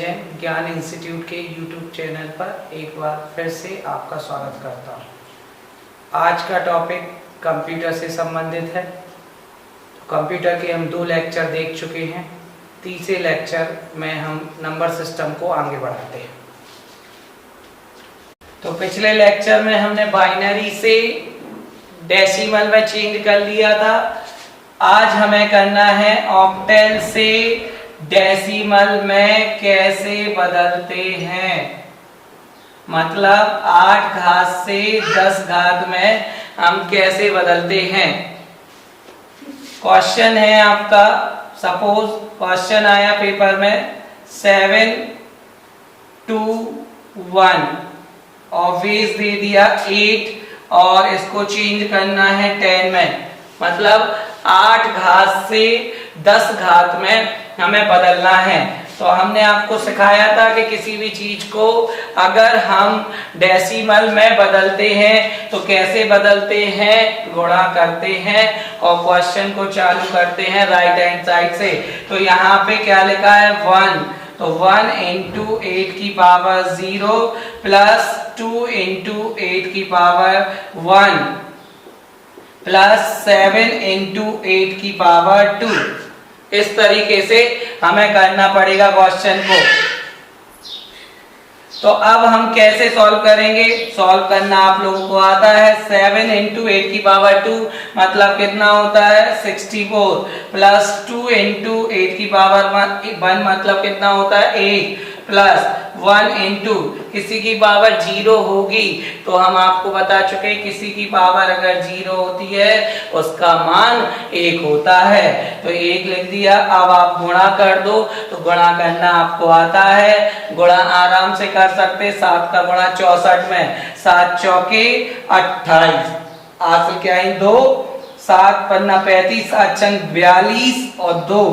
जैन ज्ञान इंस्टीट्यूट के YouTube channel पर एक बार फिर से आपका स्वागत करता हूँ। आज का टॉपिक कंप्यूटर से संबंधित है। तो कंप्यूटर के हम 2 लेक्चर देख चुके हैं। तीसरे लेक्चर में हम नंबर सिस्टम को आगे बढ़ाते हैं। तो पिछले लेक्चर में हमने बाइनरी से डेसिमल में चेंज कर लिया था। आज हमें करना है ऑक्टेल से डेसिमल में कैसे बदलते हैं, मतलब 8 घात से 10 घात में हम कैसे बदलते हैं। क्वेश्चन है आपका, सपोज क्वेश्चन आया पेपर में 7 2 1 और बेस दे दिया 8 और इसको चेंज करना है 10 में, मतलब 8 घात से 10 घात में हमें बदलना है। तो हमने आपको सिखाया था कि किसी भी चीज को अगर हम डेसिमल में बदलते हैं तो कैसे बदलते हैं, गुणा करते हैं और क्वेश्चन को चालू करते हैं राइट हैंड साइड से। तो यहाँ पे क्या लिखा है 1, तो 1 इंटू 8 की पावर 0 प्लस 2 इंटू 8 की पावर 1 प्लस 7 इंटू 8 की पावर 2। इस तरीके से हमें करना पड़ेगा क्वेश्चन को। तो अब हम कैसे सॉल्व करेंगे, सॉल्व करना आप लोगों को आता है। 7 इंटू 8 की पावर 2 मतलब कितना होता है 64 प्लस 2 इंटू 8 की पावर 1 मतलब कितना होता है 8 प्लस 1 इंटू किसी की पावर 0 होगी तो हम आपको बता चुके किसी की पावर अगर 0 होती है उसका मान 1 होता है। तो 1 लिख दिया। अब आप गुणा कर दो, तो गुणा करना आपको आता है, गुणा आराम से कर सकते। 7 का गुणा 64 में, 7 चौके 28, हासिल क्या है 2, 7 पन्ना 35, 7 छंग 42 और 2,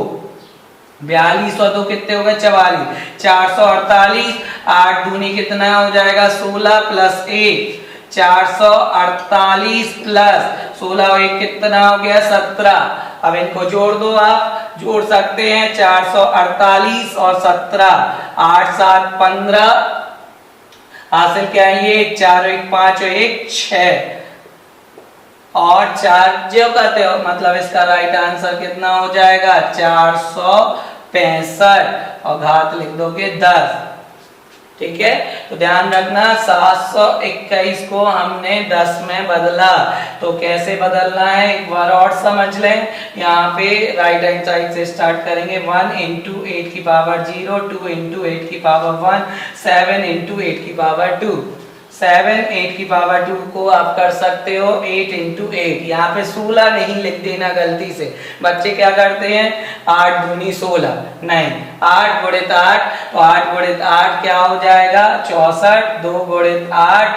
42 और 2 कितने हो गए 44, 448, 8 दूनी कितना हो जाएगा 16 प्लस 1, 448 प्लस 16 और 1 कितना हो गया 17। अब इनको जोड़ दो, आप जोड़ सकते हैं 448 और 17, 8 7 15, हासिल क्या है ये 4 1 5 और 1 6 और 4 जो कहते हो, मतलब इसका राइट आंसर कितना हो जाएगा 465 और घात लिख दोगे 10। ठीक है, तो ध्यान रखना 721 को हमने 10 में बदला। तो कैसे बदलना है एक बार और समझ लें। यहाँ पे राइट हैंड साइड से स्टार्ट करेंगे। 1 इंटू 8 की पावर 0, 2 इंटू 8 की पावर 1, 7 इंटू 8 की पावर 2। 7 8 की पावर 2 को आप कर सकते हो 8 इंटू 8। यहाँ पे 16 नहीं लिख देना गलती से, बच्चे क्या करते हैं 8 दूनी 16, नहीं 8 गुणित 8, तो 8 गुणित 8 क्या हो जाएगा 64, 2 गुणित 8,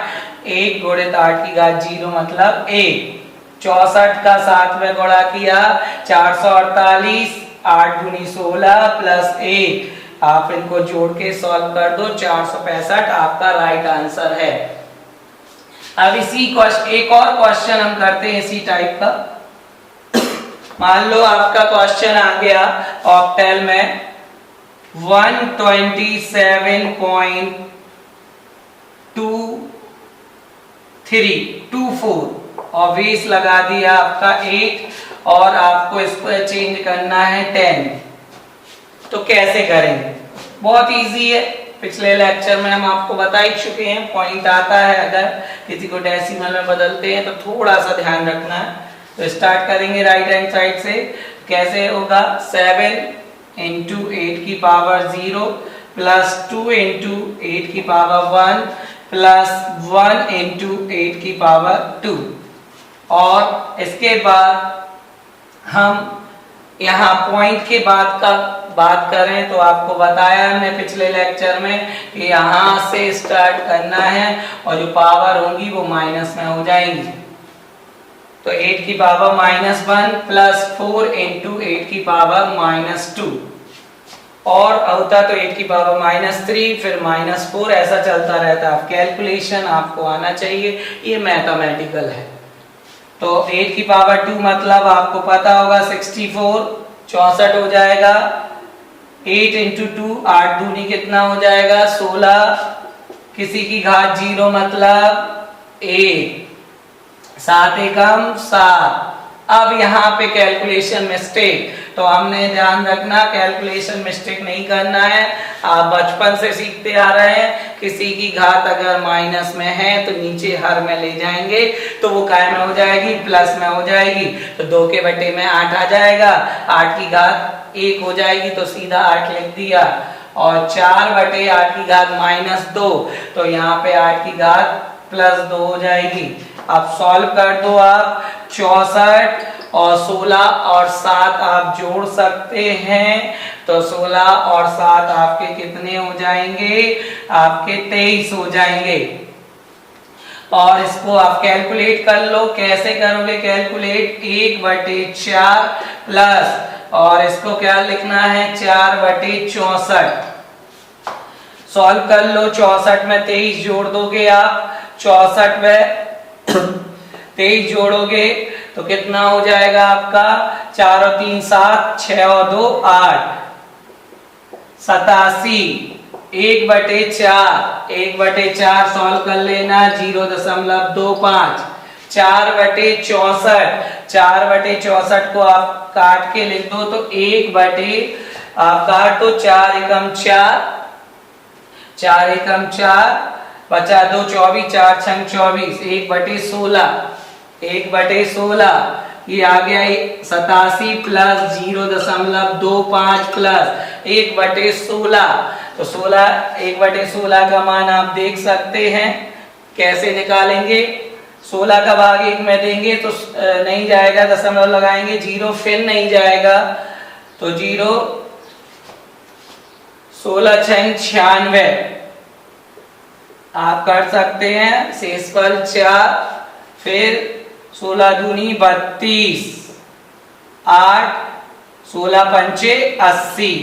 1 गुणित 8 की घात 0 मतलब 1। 64 का 7 में गुणा किया 448, 8 दूनी 16 प्लस 1, आप इनको जोड़ के सॉल्व कर दो, 465 आपका राइट आंसर है। अब इसी एक और क्वेश्चन हम करते हैं इसी टाइप का। मान लो आपका क्वेश्चन आ गया ऑक्टेल में 127.24 और बेस लगा दिया आपका 8 और आपको इसको चेंज करना है 10। तो कैसे करेंगे, बहुत इजी है। पिछले लेक्चर में हम आपको बता ही चुके हैं। पॉइंट आता है अगर किसी को डेसिमल में बदलते हैं तो थोड़ा सा ध्यान रखना है। तो स्टार्ट करेंगे राइट हैंड साइड से। कैसे होगा 7 इंटू 8 की पावर 0 प्लस 2 इंटू 8 की पावर 1 प्लस 1 इंटू 8 की पावर 2। और इसके बाद हम यहाँ पॉइंट के बाद का बात करें तो आपको बताया हमने पिछले लेक्चर में कि यहाँ से स्टार्ट करना है और जो पावर होंगी वो माइनस में हो जाएंगी। तो 8 की पावर -1 प्लस 4 इंटू 8 की पावर -2 और होता तो 8 की पावर -3 फिर -4, ऐसा चलता रहता है। कैलकुलेशन आपको आना चाहिए, ये मैथमेटिकल है। तो 8 की पावर 2 मतलब आपको पता होगा 64, 64 हो जाएगा 8 इंटू 2, 8 दूनी कितना हो जाएगा 16, किसी की घात 0 मतलब 1, 7 एकम 7। अब यहाँ पे कैलकुलेशन मिस्टेक, तो हमने ध्यान रखना कैलकुलेशन मिस्टेक नहीं करना है। आप बचपन से सीखते आ रहे हैं, किसी की घात अगर माइनस में है तो नीचे हर में ले जाएंगे तो वो काय में हो जाएगी, प्लस में हो जाएगी, तो 2 के बटे में 8 आ जाएगा, 8 की घात 1 हो जाएगी तो सीधा 8 लिख दिया, और 4 बटे 8 की घात -2, तो यहाँ पे 8 की घात +2 हो जाएगी। अब सॉल्व कर दो आप, 64 और 16 और 7 आप जोड़ सकते हैं, तो 16 और 7 आपके कितने हो जाएंगे, आपके 23 हो जाएंगे। और इसको आप कैलकुलेट कर लो, कैसे करोगे कैलकुलेट, 1/4 प्लस, और इसको क्या लिखना है 4/64। सॉल्व कर लो, 64 में 23 जोड़ दोगे आप, 64 में 23 जोड़ोगे तो कितना हो जाएगा आपका, 4 और 3 7, 6 और 2 8, 87, 1/4, 1/4 सॉल्व कर लेना 0.25, 4/64, 4/64 को आप काट के लिख दो तो 1 आप काट दो, 4 एकम 4, 4 एकम 4, बचा 2 24, 4 छंग 24, 1/16, 1/16, ये आ गया 87 प्लस 0.25 प्लस 1/16, तो 1/16 का मान आप देख सकते हैं, कैसे निकालेंगे, 16 का भाग 1 में देंगे तो नहीं जाएगा, दशमलव लगाएंगे 0 फिर नहीं जाएगा, तो 0, 16 छंग 96 आप कर सकते हैं, शेषफल 4, फिर 16 दूनी 32, 8, 16 पंचे 80,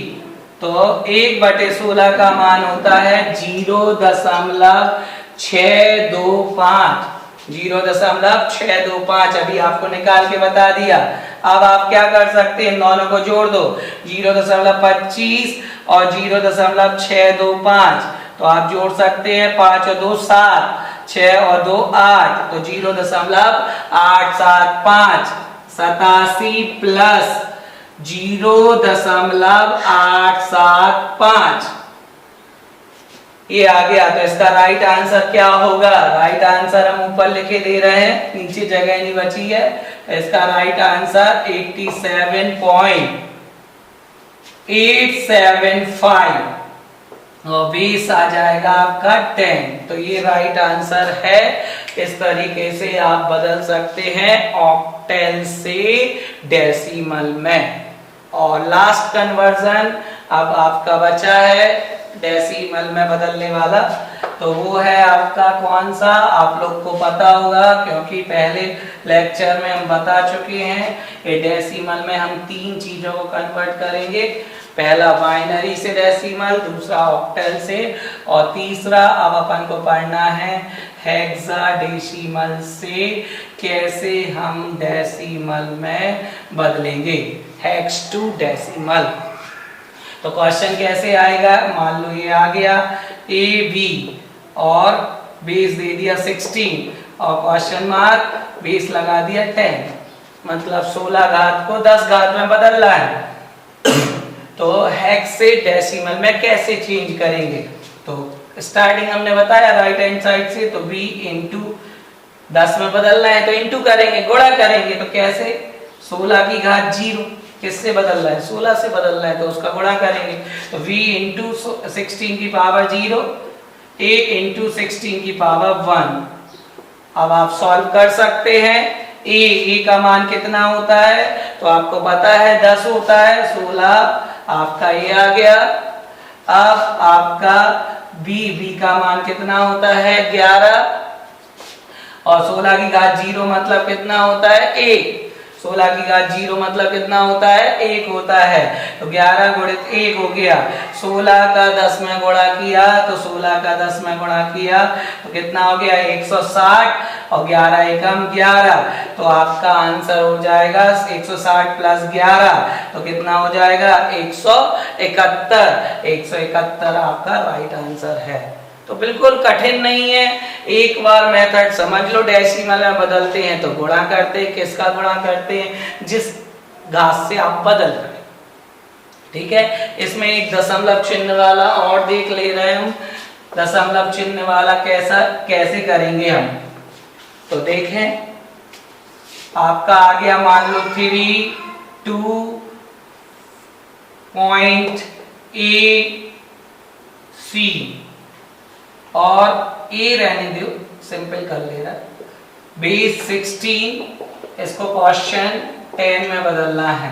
तो 1/16 का मान होता है 0.625, 0.625, अभी आपको निकाल के बता दिया। अब आप क्या कर सकते हैं, दोनों को जोड़ दो, 0.25 और 0.625, तो आप जोड़ सकते हैं, 5 और 2 7, 6 और 2 8, तो 0.875, 87 प्लस 0.875, ये आ गया। तो इसका राइट आंसर क्या होगा, राइट आंसर हम ऊपर लिखे दे रहे हैं, नीचे जगह नहीं बची है, इसका राइट आंसर 87.875 और बेस आ जाएगा आपका 10, तो ये राइट आंसर है। इस तरीके से आप बदल सकते हैं ऑक्टेल से डेसिमल में। और लास्ट कन्वर्जन अब आपका बचा है डेसिमल में बदलने वाला, तो वो है आपका कौन सा, आप लोग को पता होगा क्योंकि पहले लेक्चर में हम बता चुके हैं। ये डेसिमल में हम 3 चीजों को कन्वर्ट करेंगे, पहला बाइनरी से डेसिमल, दूसरा ऑक्टल से, और तीसरा अब अपन को पढ़ना है हेक्साडेसिमल से कैसे हम डेसिमल में बदलेंगे, हेक्स टू डेसिमल। तो क्वेश्चन कैसे आएगा, मान लो ये आ गया AB और बेस दे दिया 16 और क्वेश्चन मार्क, बेस लगा दिया 10, मतलब 16 घात को 10 घात में बदलना है। तो हेक्स से डेसिमल में कैसे चेंज करेंगे, तो स्टार्टिंग हमने बताया राइट हैंड साइड से, तो b इंटू 10 में बदलना है तो इंटू करेंगे, गुणा करेंगे, तो कैसे 16 की घात 0 किससे बदलना है, 16 से बदलना है, तो उसका गुणा करेंगे, तो v इंटू 16 की पावर 0, a इंटू 16 की पावर 1। अब आप सॉल्व कर सकते हैं, a का मान कितना होता है, तो आपको पता है 10 होता है, 16 आपका ये आ गया। अब आपका b का मान कितना होता है 11, और 16 की घात 0 मतलब कितना होता है 1, 16 की घात 0 मतलब कितना होता है 1 होता है। तो 11 गुणित 1 हो गया। 16 का 10 में गुणा किया तो 16 का 10 में गुणा किया तो कितना हो गया 160 और 11 एकम 11। तो आपका आंसर हो जाएगा 160 प्लस 11 तो कितना हो जाएगा 171। 171 आपका राइट आंसर है। तो बिल्कुल कठिन नहीं है, एक बार मेथड समझ लो। डेसिमल में बदलते हैं तो गुणा करते हैं, किसका गुणा करते हैं जिस घात से आप बदल रहे हैं, ठीक है। इसमें एक दशमलव चिन्ह वाला और देख ले रहे हम, दशमलव चिन्ह वाला कैसे करेंगे हम। तो देखें आपका आ गया मान लो 32.AC और ए रहने दो, सिंपल कर ले रहा। बेस 16 इसको क्वेश्चन 10 में बदलना है।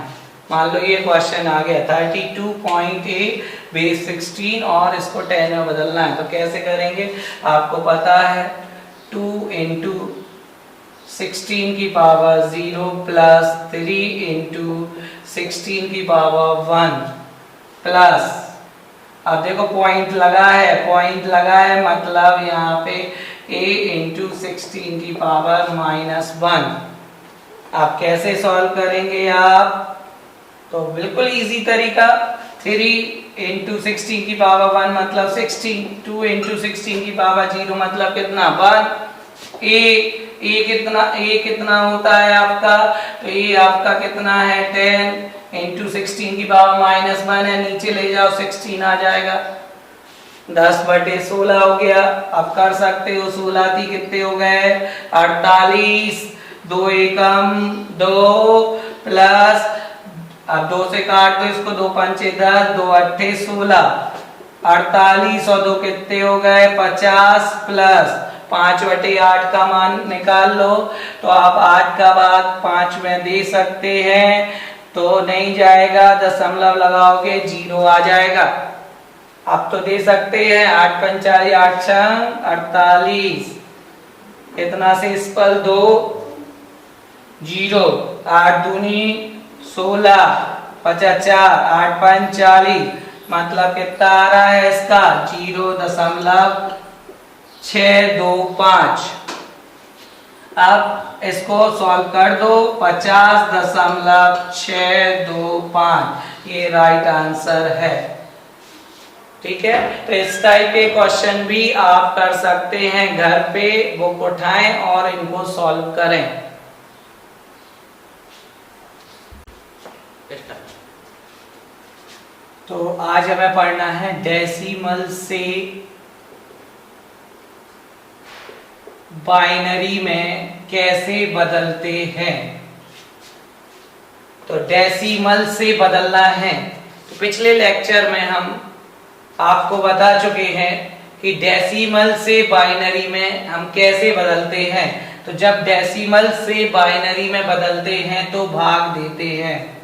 मान लो ये क्वेश्चन आ गया 32.8 बेस 16 और इसको 10 में बदलना है। तो कैसे करेंगे आपको पता है 2 इंटू 16 की पावर 0 प्लस 3 इंटू 16 की पावर 1 प्लस, अब देखो पॉइंट लगा है मतलब यहाँ पे a इंटू 16 की पावर -1। आप कैसे सॉल्व करेंगे आप, तो बिल्कुल इजी तरीका, 3 इंटू 16 की पावर 1 मतलब 16, 2 इंटू 16 की पावर 0 मतलब कितना 1। a कितना होता है आपका, तो a आपका कितना है 10 इंटू 16 की पावर -1 है, नीचे ले जाओ 16 आ जाएगा, 10/16 हो गया। अब कर सकते हो 16 थी कितने हो गए 48, 2 एकम 2 प्लस, अब 2 से काट दो इसको, 2 पंचे 10, 2 अट्ठे 16, 48 और 2 कितने हो गए 50 प्लस 5/8 का मान निकाल लो। तो आप 8 का भाग 5 में दे सकते हैं, तो नहीं जाएगा, दशमलव लगाओगे 0 आ जाएगा। आप तो दे सकते हैं 8 पंचाली 8 छंग 48, इतना से इस पर 2 0, 8 दूनी 16, 55, 8 पंचाली मतलब कितना आ रहा है इसका 0.625। अब इसको सॉल्व कर दो 50.625, ये राइट आंसर है, ठीक है। तो इस टाइप के क्वेश्चन भी आप कर सकते हैं घर पे, बुक उठाएं और इनको सॉल्व करें। तो आज हमें पढ़ना है डेसिमल से बाइनरी में कैसे बदलते हैं। तो डेसिमल से बदलना है, तो पिछले लेक्चर में हम आपको बता चुके हैं कि डेसिमल से बाइनरी में हम कैसे बदलते हैं। तो जब डेसिमल से बाइनरी में बदलते हैं तो भाग देते हैं,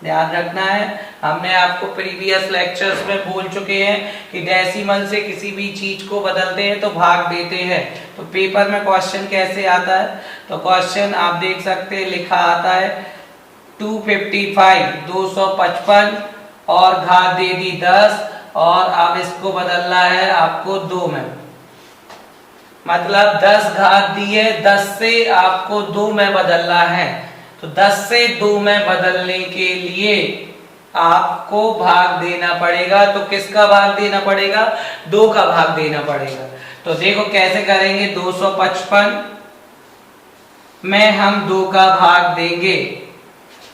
ध्यान रखना है। हमने आपको प्रीवियस लेक्चर्स में बोल चुके हैं कि डेसिमल से किसी भी चीज को बदलते हैं तो भाग देते हैं। तो पेपर में क्वेश्चन कैसे आता है, तो क्वेश्चन आप देख सकते हैं, लिखा आता है 255 255 और घात दे दी 10 और अब इसको बदलना है आपको 2 में, मतलब 10 घात दी है, 10 से आपको 2 में बदलना है। तो 10 से 2 में बदलने के लिए आपको भाग देना पड़ेगा। तो किसका भाग देना पड़ेगा 2 का भाग देना पड़ेगा। तो देखो कैसे करेंगे, 255 में हम 2 का भाग देंगे,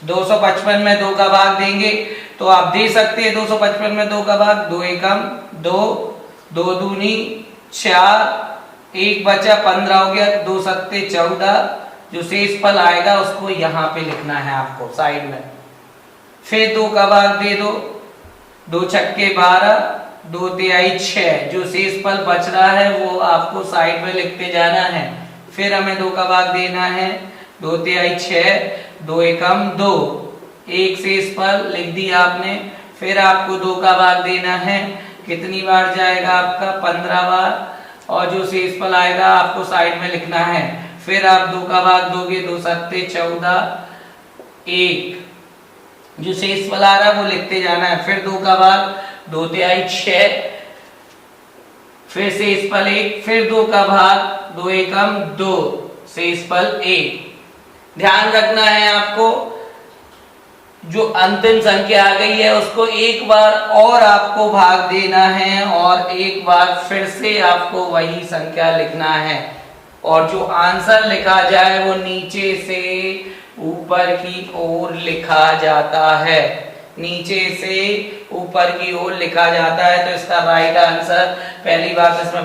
255 में 2 का भाग देंगे तो आप दे सकते हैं 255 में 2 का भाग, 2 एकम 2, 2 दूनी 4, 1 बचा 15 हो गया, 2 सत्ते 14, जो शेष फल आएगा उसको यहाँ पे लिखना है आपको साइड में। फिर 2 का भाग दे दो, 2 छक्के 12, 2 तिहाई 6, जो शेष फल बच रहा है वो आपको साइड में लिखते जाना है। फिर हमें 2 का भाग देना है, 2 तिहाई 6, 2 एकम 2, 1 शेष फल लिख दिया आपने। फिर आपको 2 का भाग देना है, कितनी बार जाएगा आपका 15 बार, और जो शेष फल आएगा आपको साइड में लिखना है। फिर आप 2 का भाग दोगे, 2 सत्ते 14, 1 जो शेषफल आ रहा है वो लिखते जाना है, फिर 2 का भाग 2 तिहाई 6, फिर शेषफल 1, फिर 2 का भाग 2 एकम 2, शेषफल 1। ध्यान रखना है आपको, जो अंतिम संख्या आ गई है उसको एक बार और आपको भाग देना है और एक बार फिर से आपको वही संख्या लिखना है, और जो आंसर लिखा जाए वो नीचे से ऊपर की ओर लिखा जाता है, नीचे से ऊपर की ओर लिखा जाता है। तो इसका राइट आंसर, पहली बात इसमें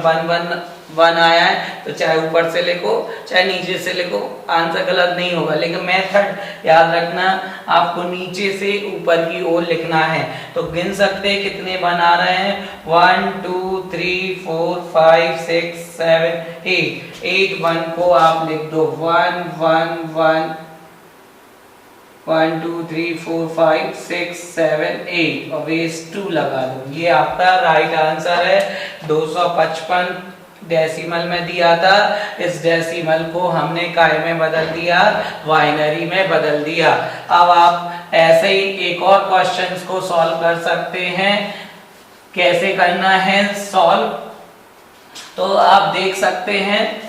1 आया है, तो चाहे ऊपर से लिखो चाहे नीचे से लिखो, आंसर गलत नहीं होगा। लेकिन मेथड याद रखना, आपको नीचे से ऊपर की ओर लिखना है। तो गिन सकते हैं कितने 1 आ रहे हैं, 1 2 3 4 5 6 7 8 1 को आप लिख दो, 1 1 1 1 2 3 4 5 6 7 8 और बेस 2 लगा दो। ये आपका राइट आंसर है। 255 डेसिमल में दिया था, इस डेसिमल को हमने काय में बदल दिया, बाइनरी में बदल दिया। अब आप ऐसे ही एक और क्वेश्चंस को सॉल्व कर सकते हैं। कैसे करना है सॉल्व, तो आप देख सकते हैं,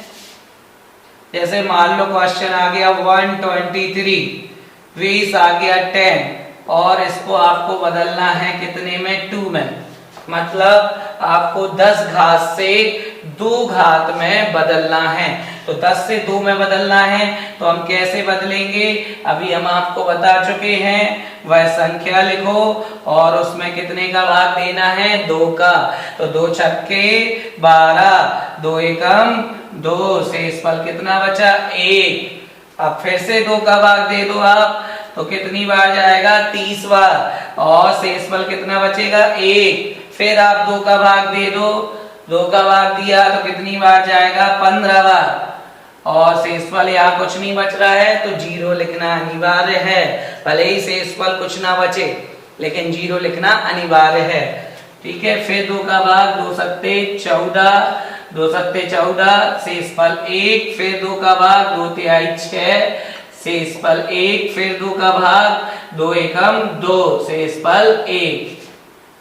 जैसे मान लो क्वेश्चन आ गया 123, 20 आ गया 10 और इसको आपको बदलना है कितने में, 2 में, मतलब आपको 10 घात से 2 घात में बदलना है। तो 10 से 2 में बदलना है, तो हम कैसे बदलेंगे, अभी हम आपको बता चुके हैं। वह संख्या लिखो और उसमें कितने का भाग देना है, 2 का। तो 2 छक्के 12, 2 एकम 2, शेषफल कितना बचा, 1। अब फिर से 2 का भाग दे दो आप, तो कितनी बार जाएगा, 30 बार, और शेषफल कितना बचेगा, 1। फिर आप 2 का भाग दे दो, 2 का भाग दिया तो कितनी बार जाएगा, 15 बार, और शेषफल यहाँ कुछ नहीं बच रहा है तो 0 लिखना अनिवार्य है। भले ही शेषफल कुछ ना बचे लेकिन 0 लिखना अनिवार्य है, ठीक है। फिर 2 का भाग 2 सत्ते 14, 2 सत्ते 14, शेषफल 1, फिर 2 का भाग 2 तिहाई 6, शेषफल 1, फिर 2 का भाग 2 एकम 2, शेषफल 1।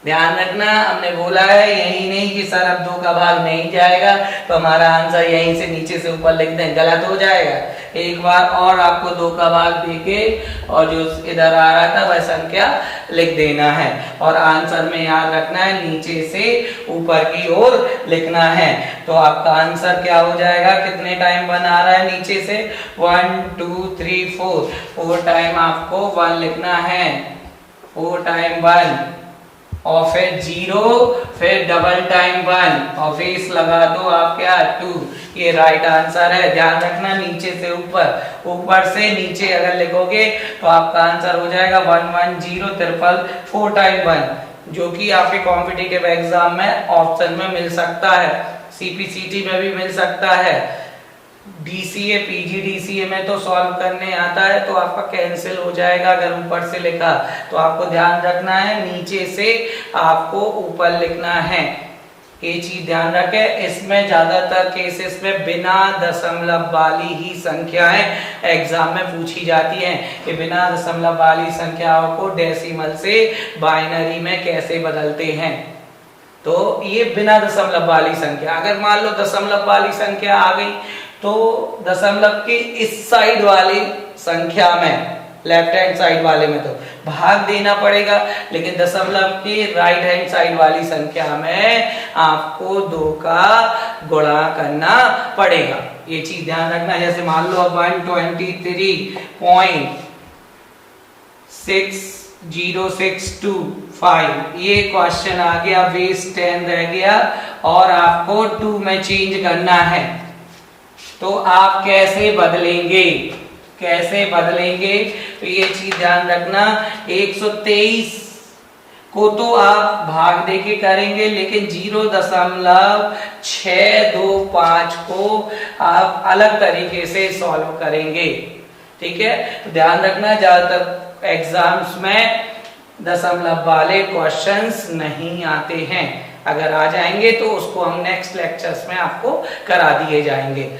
ध्यान रखना, हमने बोला है यही नहीं कि सर अब 2 का भाग नहीं जाएगा तो हमारा आंसर यहीं से नीचे से ऊपर लिख दें, गलत हो जाएगा। एक बार और आपको 2 का भाग देके और जो इधर आ रहा था वह संख्या लिख देना है, और आंसर में याद रखना है नीचे से ऊपर की ओर लिखना है। तो आपका आंसर क्या हो जाएगा, कितने टाइम 1 आ रहा है नीचे से, 1 2 3 4 टाइम आपको 1 लिखना है, 4 टाइम 1, और फिर 0, फिर डबल टाइम 1 और फेस लगा दो आप क्या, 2। ये राइट आंसर है। ध्यान रखना, नीचे से ऊपर, ऊपर से नीचे अगर लिखोगे तो आपका आंसर हो जाएगा 110 ट्रिपल 4 टाइम 1, जो कि आपके कॉम्पिटिटिव एग्जाम में ऑप्शन में मिल सकता है, सीपीसीटी में भी मिल सकता है, डीसीए पीजीडीसीए में तो सॉल्व करने आता है तो आपका कैंसिल हो जाएगा अगर ऊपर से लिखा। तो आपको ध्यान रखना है नीचे से आपको ऊपर लिखना है, ये चीज ध्यान रखें। इसमें ज्यादातर केसेस में बिना दशमलव वाली ही संख्याएं एग्जाम में पूछी जाती हैं कि बिना दशमलव वाली संख्याओं को डेसिमल से बाइनरी में कैसे बदलते हैं। तो ये बिना दशमलव वाली संख्या, अगर मान लो दशमलव वाली संख्या आ गई तो दशमलव के इस साइड वाली संख्या में, लेफ्ट हैंड साइड वाले में तो भाग देना पड़ेगा, लेकिन दशमलव के राइट हैंड साइड वाली संख्या में आपको 2 का गुणा करना पड़ेगा। ये चीज ध्यान रखना। जैसे मान लो 123.6062 ये क्वेश्चन आ गया, बेस 10 रह गया और आपको 2 में चेंज करना है, तो आप कैसे बदलेंगे, कैसे बदलेंगे, तो ये चीज ध्यान रखना। 123 को तो आप भाग देके करेंगे, लेकिन 0.625 को आप अलग तरीके से सॉल्व करेंगे, ठीक है। तो ध्यान रखना, ज्यादातर एग्जाम्स में दशमलव वाले क्वेश्चंस नहीं आते हैं, अगर आ जाएंगे तो उसको हम नेक्स्ट लेक्चर्स में आपको करा दिए जाएंगे।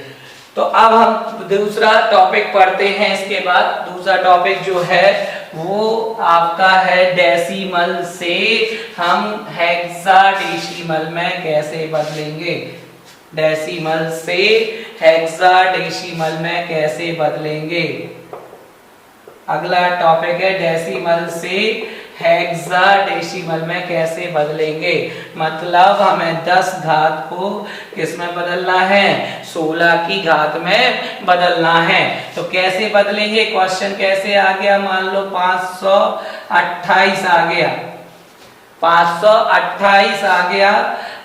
तो अब हम दूसरा टॉपिक पढ़ते हैं। इसके बाद दूसरा टॉपिक जो है वो आपका है डेसिमल से हम हेक्साडेसिमल में कैसे बदलेंगे। डेसिमल से हेक्साडेसिमल में कैसे बदलेंगे। अगला टॉपिक है डेसिमल से हेक्साडेसिमल में कैसे बदलेंगे। मतलब हमें 10 घात को किस में बदलना है, 16 की घात में बदलना है। तो कैसे बदलेंगे, क्वेश्चन कैसे आ गया, मान लो 528 आ गया, 528 आ गया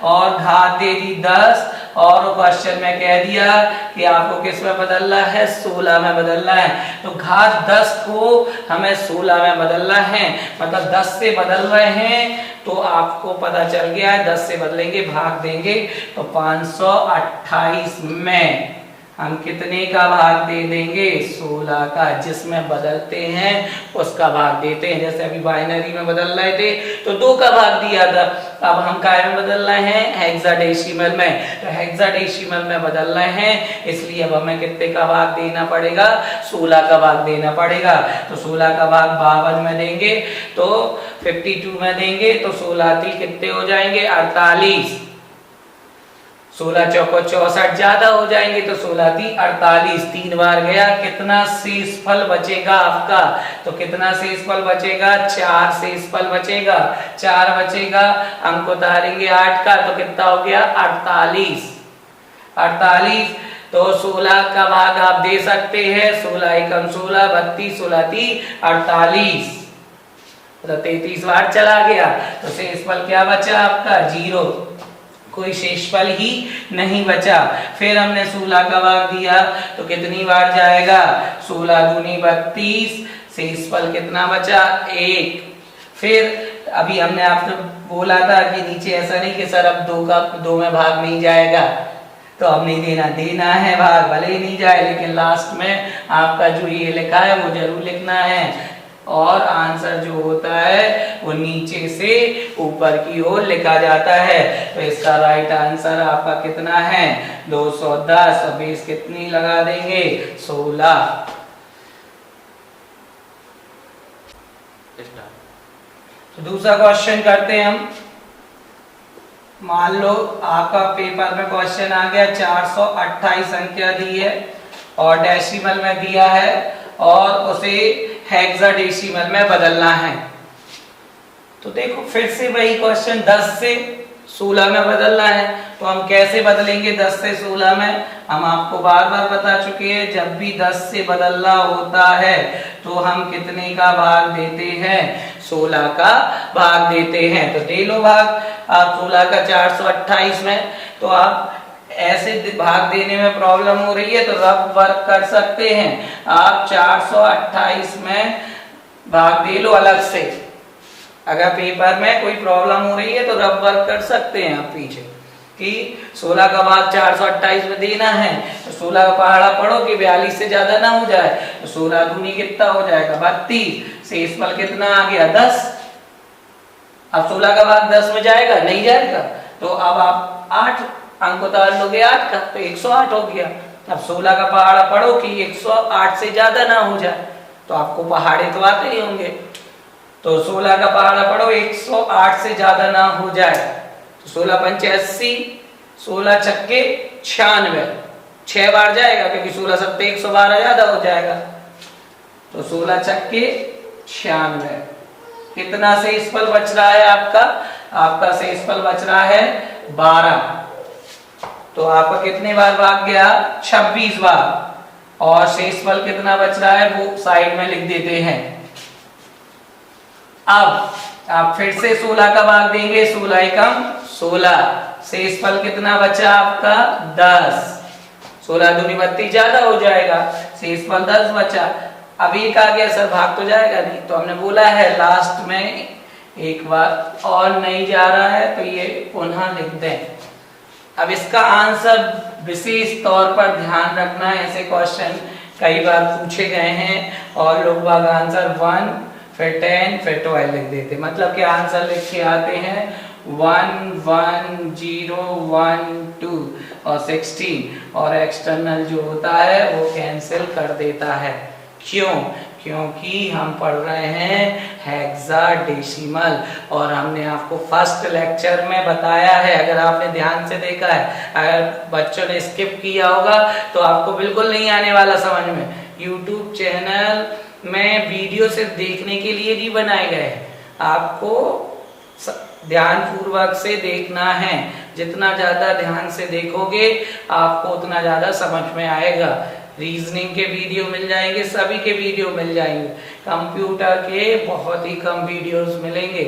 और घात दे दी 10 और क्वेश्चन में कह दिया कि आपको किस में बदलना है, 16 में बदलना है। तो घात 10 को हमें 16 में बदलना है, मतलब 10 से बदल रहे हैं। तो आपको पता चल गया है 10 से बदलेंगे, भाग देंगे तो 528 में हम कितने का भाग दे देंगे, 16 का। जिसमें बदलते हैं उसका भाग देते हैं। जैसे अभी बाइनरी में बदल रहे थे तो 2 का भाग दिया था, अब हम काय में बदल रहे हैं, हेक्साडेसिमल में। तो हेक्साडेसिमल में बदल रहे हैं, इसलिए अब हमें कितने का भाग देना पड़ेगा, 16 का भाग देना पड़ेगा। तो 16 का भाग 52 में देंगे तो 52 में देंगे तो 16 कितने हो जाएंगे, 48। 16 चौको 64 ज्यादा हो जाएंगे तो 16 48, 3 बार गया। कितना शेषफल बचेगा आपका, तो कितना शेषफल बचेगा, 4 शेषफल बचेगा, 4 बचेगा। अंक उतारेंगे 8 का तो कितना हो गया, 48। 48 तो 16 का भाग आप दे सकते हैं, 16 एकम 16, 32, 16 48 तो 33 बार चला गया। तो शेषफल क्या बचा आपका, 0, कोई शेषफल ही नहीं बचा। फिर हमने 16 का भाग दिया तो कितनी बार जाएगा, 16 दूनी 32, शेषफल कितना बचा, 1। फिर अभी हमने आपसे बोला था कि नीचे ऐसा नहीं कि सर अब 2 में भाग नहीं जाएगा, तो अब नहीं देना, देना है भाग, भले ही नहीं जाए लेकिन लास्ट में आपका जो ये लिखा है वो जरूर लिखना है। और आंसर जो होता है वो नीचे से ऊपर की ओर लिखा जाता है। तो इसका राइट आंसर आपका कितना है, 210। और बेस कितनी लगा देंगे, 16। तो दूसरा क्वेश्चन करते हैं हम। मान लो आपका पेपर में क्वेश्चन आ गया, 428 संख्या दी है और डेसिमल में दिया है और उसे हेक्साडेसिमल में बदलना है। तो देखो फिर से वही क्वेश्चन, 10 से 16 में बदलना है। तो हम कैसे बदलेंगे 10 से 16 में, हम आपको बार बार बता चुके हैं, जब भी 10 से बदलना होता है तो हम कितने का भाग देते हैं, 16 का भाग देते हैं। तो दे लो भाग आप 16 का 428 में। तो आप ऐसे भाग देने में प्रॉब्लम हो रही है तो रफ वर्क कर सकते हैं आप, 428 में भाग दे लो अलग से। अगर पेपर में कोई प्रॉब्लम हो रही है तो रफ वर्क कर सकते हैं आप पीछे कि 16 का भाग 428 में देना है। तो 16 का पहाड़ा पढ़ो कि 42 से ज्यादा ना हो जाए। तो 16 दूनी कितना हो जाएगा, 32। शेषफल कितना आ गया, 10। अब 16 का भाग 10 में जाएगा, नहीं जाएगा। तो अब आप 8 अंक उतार लोगे 8 का तो 108 हो गया। अब 16 का पहाड़ा पढ़ो कि 108 से ज्यादा ना हो जाए। तो आपको पहाड़े तो आते ही होंगे। तो 16 का पहाड़ा पढ़ो 108 से ज्यादा ना हो जाए। तो 16 पंचे 80, 16 छक्के 96, 6 बार जाएगा क्योंकि 16 सत्ते 112 ज्यादा हो जाएगा। तो 16 छक्के 96। कितना शेषफल बच रहा है आपका, आपका शेषफल बच रहा है 12। तो आपका कितने बार भाग गया, 26 बार। और शेषफल कितना बच रहा है वो साइड में लिख देते हैं। अब आप फिर से 16 का भाग देंगे, 16 एकम 16। शेषफल कितना बचा आपका, 10। 16 दूनी 32 ज्यादा हो जाएगा, शेषफल 10 बचा। अब एक आ गया सर भाग तो जाएगा नहीं, तो हमने बोला है लास्ट में एक बार और नहीं जा रहा है तो ये पुनः लिख दें। अब इसका आंसर विशेष तौर पर ध्यान रखना है, ऐसे क्वेश्चन कई बार पूछे गए हैं और लोग आंसर 1 फिर 10 फिर 12 लिख देते, मतलब कि आंसर लिख के आते हैं 1 1 0 1 2 और 16 और एक्सटर्नल जो होता है वो कैंसिल कर देता है। क्यों? क्योंकि हम पढ़ रहे हैं हेक्साडेसिमल और हमने आपको फर्स्ट लेक्चर में बताया है, अगर आपने ध्यान से देखा है, अगर बच्चों ने स्किप किया होगा तो आपको बिल्कुल नहीं आने वाला समझ में। YouTube चैनल में वीडियो सिर्फ देखने के लिए नहीं बनाए गए हैं, आपको ध्यान पूर्वक से देखना है। जितना ज्यादा ध्यान से देखोगे आपको उतना ज्यादा समझ में आएगा। रीजनिंग के वीडियो मिल जाएंगे, सभी के वीडियो मिल जाएंगे, कंप्यूटर के बहुत ही कम वीडियोस मिलेंगे।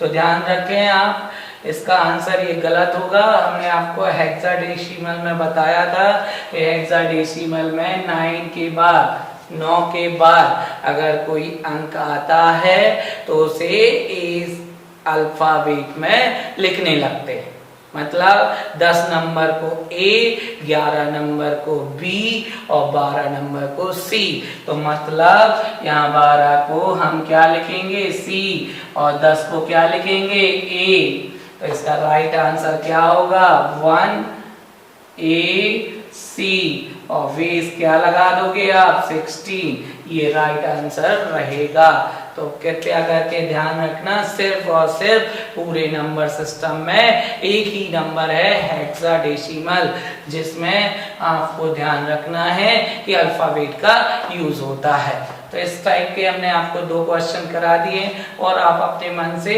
तो ध्यान रखें आप, इसका आंसर ये गलत होगा। हमने आपको हेक्साडेसिमल में बताया था कि हेक्साडेसिमल में 9 के बाद अगर कोई अंक आता है तो उसे इस अल्फाबेट में लिखने लगते हैं। मतलब 10 नंबर को A, 11 नंबर को B और 12 नंबर को C। तो मतलब यहाँ 12 को हम क्या लिखेंगे C और 10 को क्या लिखेंगे A। तो इसका राइट आंसर क्या होगा 1AC और बेस क्या लगा दोगे आप 16, ये राइट आंसर रहेगा। तो कृपया करके ध्यान रखना, सिर्फ और सिर्फ पूरे नंबर सिस्टम में एक ही नंबर है हेक्साडेसिमल, जिसमें आपको ध्यान रखना है कि अल्फाबेट का यूज होता है। तो इस टाइप के हमने आपको 2 क्वेश्चन करा दिए और आप अपने मन से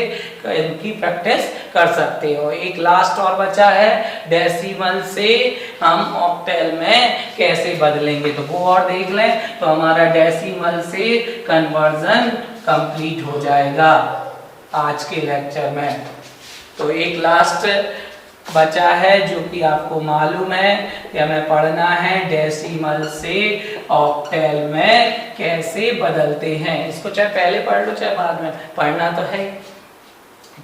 इनकी प्रैक्टिस कर सकते हो। एक लास्ट और बचा है, डेसिमल से हम ऑक्टल में कैसे बदलेंगे, तो वो और देख लें तो हमारा डेसिमल से कन्वर्जन कंप्लीट हो जाएगा आज के लेक्चर में। तो एक लास्ट बचा है जो कि आपको मालूम है कि हमें पढ़ना है डेसिमल से ऑक्टल में कैसे बदलते हैं। इसको चाहे पहले पढ़ लो चाहे बाद में, पढ़ना तो है।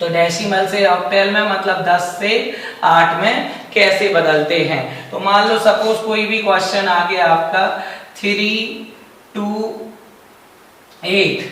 तो डेसिमल से ऑक्टल में मतलब 10 से 8 में कैसे बदलते हैं। तो मान लो सपोज कोई भी क्वेश्चन आ गया आपका 3 2 8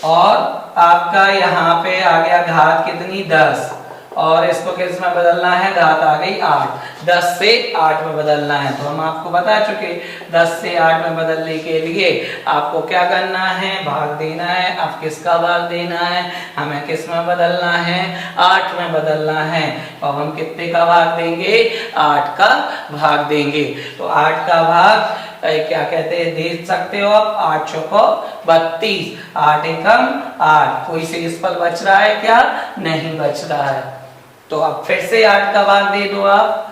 और आपका यहाँ पे आ गया घात कितनी 10 और इसको किस में बदलना है, घात आ गई 8, 10 से 8 में बदलना है। तो हम आपको बता चुके 10 से 8 में बदलने के लिए आपको क्या करना है, भाग देना है। अब किसका भाग देना है, हमें किस में बदलना है, 8 में बदलना है। और हम कितने का भाग देंगे, 8 का भाग देंगे। तो 8 का भाग क्या कहते हैं देख सकते हो आप, 8 चौको 32, 8 एकम 8। कोई शेषफल बच रहा है क्या, नहीं बच रहा है। तो अब फिर से 8 का भाग दे दो आप,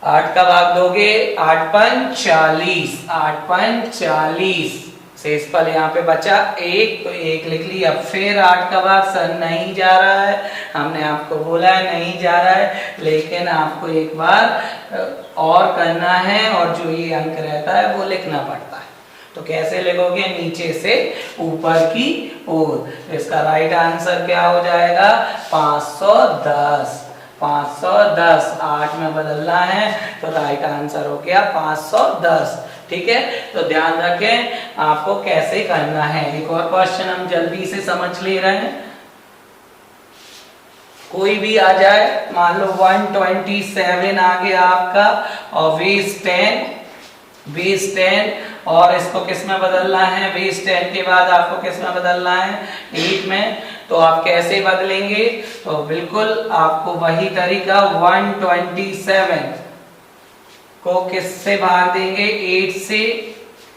8 का भाग दोगे 8 पंच 40, 8 पंच 40, शेषफल यहाँ पे बचा 1 तो 1 लिख लिया। फिर 8 का भाग सर नहीं जा रहा है, हमने आपको बोला है नहीं जा रहा है, लेकिन आपको एक बार और करना है और जो ये अंक रहता है वो लिखना पड़ता है। तो कैसे लिखोगे, नीचे से ऊपर की ओर। इसका राइट आंसर क्या हो जाएगा 510, 510 8 में बदलना है तो राइट आंसर हो गया 510। ठीक है, तो ध्यान रखें आपको कैसे करना है। एक और क्वेश्चन हम जल्दी से समझ ले रहे हैं, कोई भी आ जाए, मान लो 127 आ गया आपका और बेस 10 और इसको किस में बदलना है, बेस 10 के बाद आपको किस में बदलना है 8 में। तो आप कैसे बदलेंगे, तो बिल्कुल आपको वही तरीका 127 को किससे भाग देंगे, 8 से।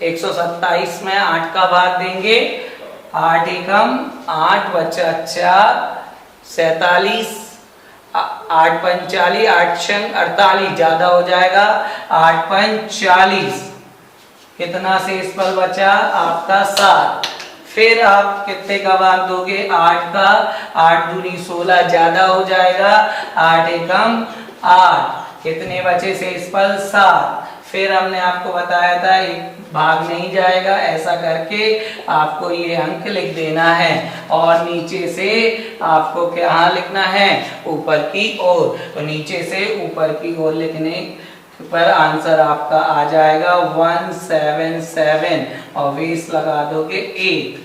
127 में 8 का भाग देंगे, 8 एकम 8 बचा 4 47, 8 पंच 40, 8 छंग 48, ज्यादा हो जाएगा 8 पंच 40। कितना शेषफल बचा आपका 7। फिर आप कितने का भाग दोगे, 8 का, 8 दूनी 16, ज्यादा हो जाएगा 8 एकम 8, कितने बचे शेषफल 7। फिर हमने आपको बताया था एक भाग नहीं जाएगा, ऐसा करके आपको ये अंक लिख देना है और नीचे से आपको क्या लिखना है, ऊपर की ओर। तो नीचे से ऊपर की ओर लिखने पर आंसर आपका आ जाएगा 177 और बेस लगा दोगे 8।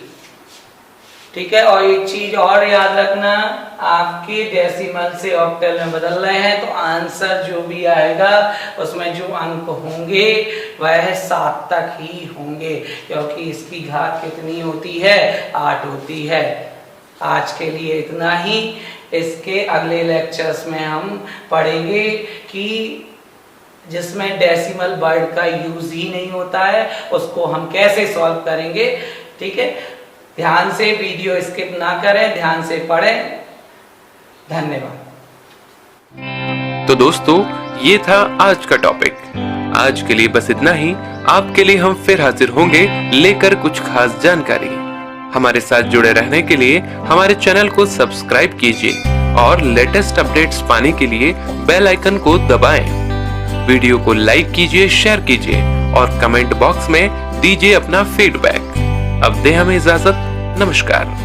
ठीक है, और एक चीज और याद रखना, आपके डेसिमल से ऑक्टल में बदल रहे हैं तो आंसर जो भी आएगा उसमें जो अंक होंगे वह 7 तक ही होंगे, क्योंकि इसकी घात कितनी होती है, 8 होती है। आज के लिए इतना ही। इसके अगले लेक्चर्स में हम पढ़ेंगे कि जिसमें डेसिमल वर्ड का यूज ही नहीं होता है उसको हम कैसे सॉल्व करेंगे। ठीक है, ध्यान से वीडियो स्किप ना करें, ध्यान से पढ़ें। धन्यवाद। तो दोस्तों, ये था आज का टॉपिक। आज के लिए बस इतना ही। आपके लिए हम फिर हाजिर होंगे लेकर कुछ खास जानकारी। हमारे साथ जुड़े रहने के लिए हमारे चैनल को सब्सक्राइब कीजिए और लेटेस्ट अपडेट्स पाने के लिए बेल आइकन को दबाएं। वीडियो को लाइक कीजिए, शेयर कीजिए और कमेंट बॉक्स में दीजिए अपना फीडबैक। अब दें हमें इजाजत। नमस्कार।